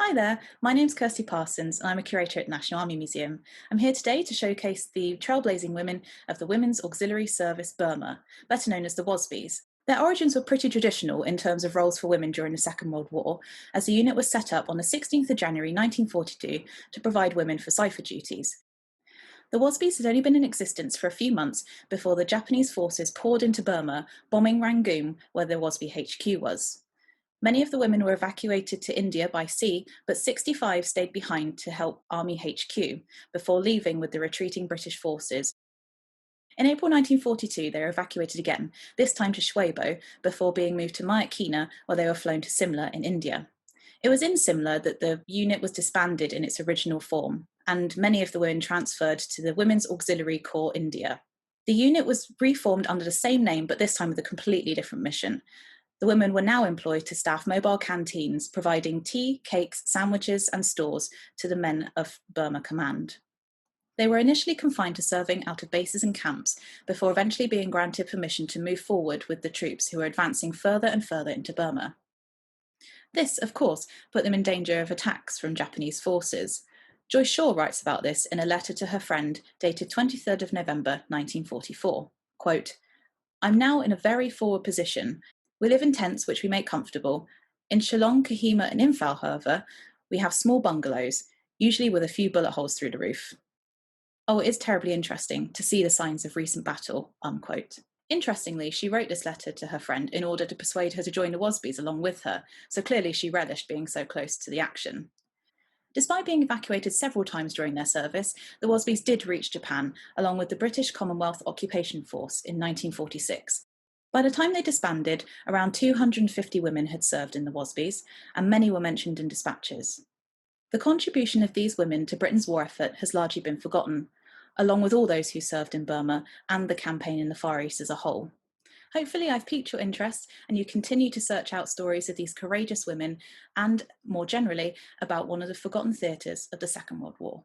Hi there, my name's Kirsty Parsons and I'm a curator at National Army Museum. I'm here today to showcase the trailblazing women of the Women's Auxiliary Service Burma, better known as the Wasbies. Their origins were pretty traditional in terms of roles for women during the Second World War, as the unit was set up on the 16th of January 1942 to provide women for cipher duties. The Wasbies had only been in existence for a few months before the Japanese forces poured into Burma, bombing Rangoon, where the Wasbie HQ was. Many of the women were evacuated to India by sea, but 65 stayed behind to help Army HQ before leaving with the retreating British forces. In April 1942, they were evacuated again, this time to Shwebo, before being moved to Myitkyina, where they were flown to Simla in India. It was in Simla that the unit was disbanded in its original form, and many of the women transferred to the Women's Auxiliary Corps India. The unit was reformed under the same name, but this time with a completely different mission. The women were now employed to staff mobile canteens, providing tea, cakes, sandwiches, and stores to the men of Burma Command. They were initially confined to serving out of bases and camps, before eventually being granted permission to move forward with the troops who were advancing further and further into Burma. This, of course, put them in danger of attacks from Japanese forces. Joyce Shaw writes about this in a letter to her friend dated 23rd of November 1944. Quote, "I'm now in a very forward position. We live in tents which we make comfortable. In Shillong, Kohima, and Imphal, however, we have small bungalows, usually with a few bullet holes through the roof. Oh, it is terribly interesting to see the signs of recent battle." Unquote. Interestingly, she wrote this letter to her friend in order to persuade her to join the Wasbies along with her, so clearly she relished being so close to the action. Despite being evacuated several times during their service, the Wasbies did reach Japan, along with the British Commonwealth Occupation Force in 1946. By the time they disbanded, around 250 women had served in the Wasbies, and many were mentioned in dispatches. The contribution of these women to Britain's war effort has largely been forgotten, along with all those who served in Burma and the campaign in the Far East as a whole. Hopefully, I've piqued your interest and you continue to search out stories of these courageous women and, more generally, about one of the forgotten theatres of the Second World War.